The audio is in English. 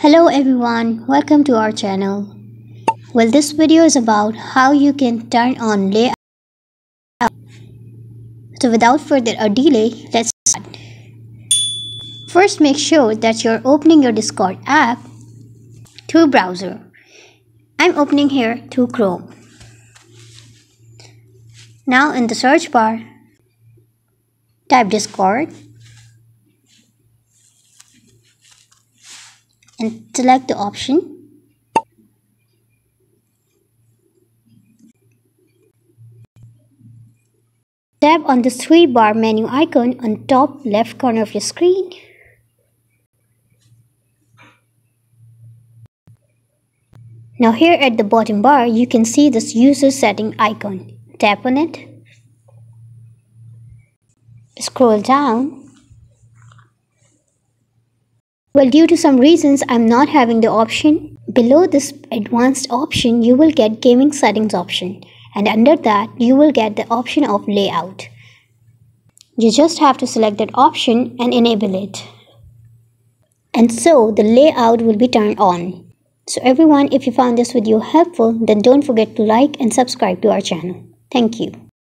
Hello everyone, welcome to our channel. Well, this video is about how you can turn on layout. So without further delay, let's start. First, make sure that you're opening your Discord app through browser. I'm opening here through Chrome. Now in the search bar, type Discord and select the option. Tap on the three-bar menu icon on top left corner of your screen. Now here at the bottom bar, you can see this user setting icon. Tap on it. Scroll down. Well, due to some reasons, I'm not having the option. Below this advanced option, you will get gaming settings option. And under that, you will get the option of layout. You just have to select that option and enable it. And so the layout will be turned on. So everyone, if you found this video helpful, then don't forget to like and subscribe to our channel. Thank you.